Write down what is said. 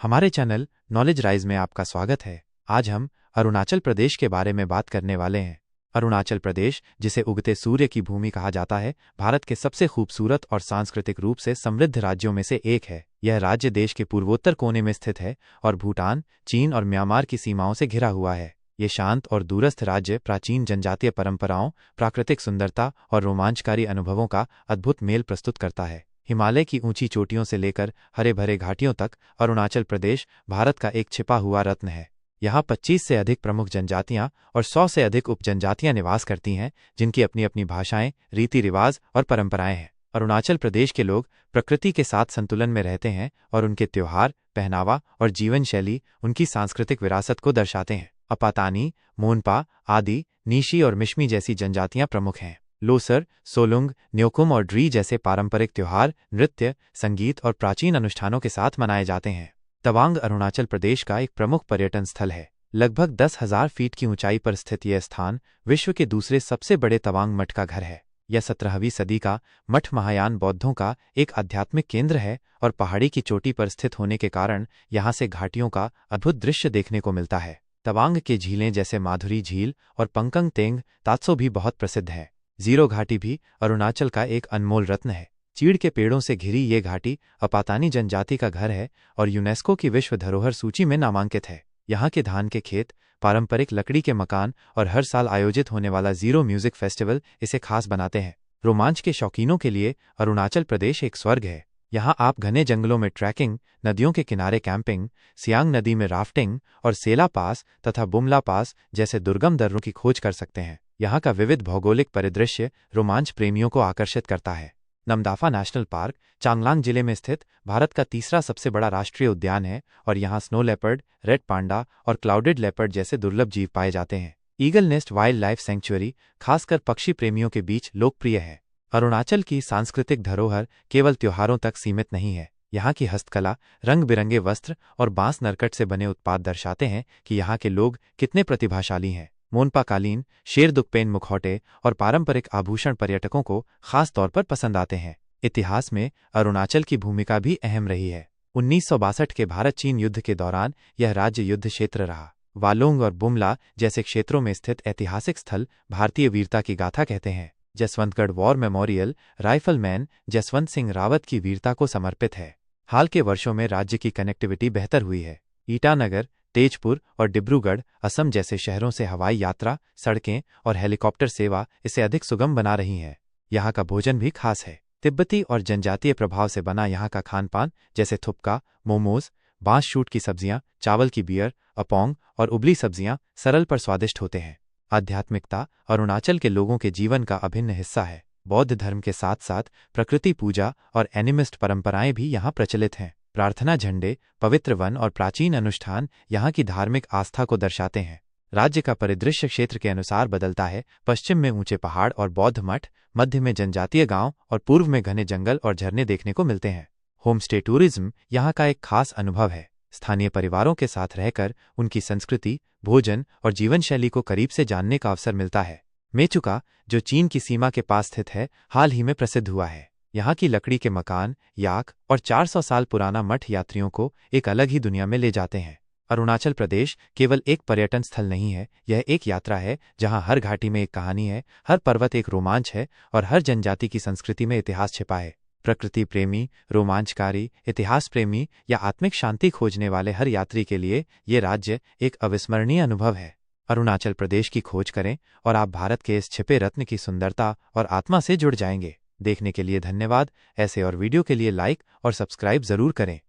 हमारे channel knowledge rise में आपका स्वागत है। आज हम अरुणाचल प्रदेश के बारे में बात करने वाले हैं। अरुणाचल प्रदेश, जिसे उगते सूर्य की भूमि कहा जाता है, भारत के सबसे खूबसूरत और सांस्कृतिक रूप से समृद्ध राज्यों में से एक है। यह राज्य देश के पूर्वोत्तर कोने में स्थित है और भूटान, चीन और म्यांमार की सीमाओं से घिरा हुआ है। ये शांत और दूरस्थ राज्य प्राचीन जनजातीय परंपराओं, प्राकृतिक सुंदरता और रोमांचकारी अनुभवों का अद्भुत मेल प्रस्तुत करता है। हिमालय की ऊंची चोटियों से लेकर हरे भरे घाटियों तक अरुणाचल प्रदेश भारत का एक छिपा हुआ रत्न है। यहाँ 25 से अधिक प्रमुख जनजातियां और 100 से अधिक उपजनजातियां निवास करती हैं, जिनकी अपनी अपनी भाषाएं, रीति रिवाज और परंपराएं हैं। अरुणाचल प्रदेश के लोग प्रकृति के साथ संतुलन में रहते हैं और उनके त्योहार, पहनावा और जीवन शैली उनकी सांस्कृतिक विरासत को दर्शाते हैं। अपातानी, मोनपा, आदि, नीशी और मिशमी जैसी जनजातियां प्रमुख हैं। लोसर, सोलुंग, न्योकुम और ड्री जैसे पारंपरिक त्योहार, नृत्य, संगीत और प्राचीन अनुष्ठानों के साथ मनाए जाते हैं। तवांग अरुणाचल प्रदेश का एक प्रमुख पर्यटन स्थल है। लगभग 10,000 फीट की ऊंचाई पर स्थित यह स्थान विश्व के दूसरे सबसे बड़े तवांग मठ का घर है। यह 17वीं सदी का मठ महायान बौद्धों का एक आध्यात्मिक केंद्र है और पहाड़ी की चोटी पर स्थित होने के कारण यहाँ से घाटियों का अद्भुत दृश्य देखने को मिलता है। तवांग के झीलें जैसे माधुरी झील और पंकंग तेंग तात्सो भी बहुत प्रसिद्ध है। जीरो घाटी भी अरुणाचल का एक अनमोल रत्न है। चीड़ के पेड़ों से घिरी ये घाटी अपातानी जनजाति का घर है और यूनेस्को की विश्व धरोहर सूची में नामांकित है। यहाँ के धान के खेत, पारंपरिक लकड़ी के मकान और हर साल आयोजित होने वाला जीरो म्यूजिक फेस्टिवल इसे खास बनाते हैं। रोमांच के शौकीनों के लिए अरुणाचल प्रदेश एक स्वर्ग है। यहाँ आप घने जंगलों में ट्रैकिंग, नदियों के किनारे कैंपिंग, सियांग नदी में राफ्टिंग और सेला पास तथा बुमला पास जैसे दुर्गम दर्रों की खोज कर सकते हैं। यहाँ का विविध भौगोलिक परिदृश्य रोमांच प्रेमियों को आकर्षित करता है। नमदाफा नेशनल पार्क चांगलांग जिले में स्थित भारत का तीसरा सबसे बड़ा राष्ट्रीय उद्यान है और यहाँ स्नो लेपर्ड, रेड पांडा और क्लाउडेड लेपर्ड जैसे दुर्लभ जीव पाए जाते हैं। Eagle nest wild life sanctuary खासकर पक्षी प्रेमियों के बीच लोकप्रिय है। अरुणाचल की सांस्कृतिक धरोहर केवल त्योहारों तक सीमित नहीं है। यहाँ की हस्तकला, रंग बिरंगे वस्त्र और बांस नरकट से बने उत्पाद दर्शाते हैं कि यहाँ के लोग कितने प्रतिभाशाली हैं। मोनपा कालीन, शेरदुकपेन मुखौटे और पारंपरिक आभूषण पर्यटकों को खास तौर पर पसंद आते हैं। इतिहास में अरुणाचल की भूमिका भी अहम रही है। 1962 के भारत चीन युद्ध के दौरान यह राज्य युद्ध क्षेत्र रहा। वालोंग और बुमला जैसे क्षेत्रों में स्थित ऐतिहासिक स्थल भारतीय वीरता की गाथा कहते हैं। Jaswantgarh war memorial rifleman Jaswant Singh Rawat की वीरता को समर्पित है। हाल के वर्षों में राज्य की कनेक्टिविटी बेहतर हुई है। ईटानगर, तेजपुर और डिब्रूगढ़, असम जैसे शहरों से हवाई यात्रा, सड़कें और हेलीकॉप्टर सेवा इसे अधिक सुगम बना रही हैं। यहाँ का भोजन भी खास है। तिब्बती और जनजातीय प्रभाव से बना यहाँ का खानपान जैसे थुपका, मोमोज, बांस शूट की सब्जियां, चावल की बियर, अपोंग और उबली सब्जियां सरल पर स्वादिष्ट होते हैं। आध्यात्मिकता अरुणाचल के लोगों के जीवन का अभिन्न हिस्सा है। बौद्ध धर्म के साथ साथ प्रकृति पूजा और एनिमिस्ट परंपराएं भी यहाँ प्रचलित हैं। प्रार्थना झंडे, पवित्र वन और प्राचीन अनुष्ठान यहाँ की धार्मिक आस्था को दर्शाते हैं। राज्य का परिदृश्य क्षेत्र के अनुसार बदलता है। पश्चिम में ऊंचे पहाड़ और बौद्ध मठ, मध्य में जनजातीय गांव और पूर्व में घने जंगल और झरने देखने को मिलते हैं। होमस्टे टूरिज्म यहाँ का एक खास अनुभव है। स्थानीय परिवारों के साथ रहकर उनकी संस्कृति, भोजन और जीवन शैली को करीब से जानने का अवसर मिलता है। मेचुका, जो चीन की सीमा के पास स्थित है, हाल ही में प्रसिद्ध हुआ है। यहाँ की लकड़ी के मकान, याक और 400 साल पुराना मठ यात्रियों को एक अलग ही दुनिया में ले जाते हैं। अरुणाचल प्रदेश केवल एक पर्यटन स्थल नहीं है, यह एक यात्रा है जहाँ हर घाटी में एक कहानी है, हर पर्वत एक रोमांच है और हर जनजाति की संस्कृति में इतिहास छिपा है। प्रकृति प्रेमी, रोमांचकारी, इतिहास प्रेमी या आत्मिक शांति खोजने वाले हर यात्री के लिए ये राज्य एक अविस्मरणीय अनुभव है। अरुणाचल प्रदेश की खोज करें और आप भारत के इस छिपे रत्न की सुंदरता और आत्मा से जुड़ जाएंगे। देखने के लिए धन्यवाद। ऐसे और वीडियो के लिए लाइक और सब्सक्राइब जरूर करें।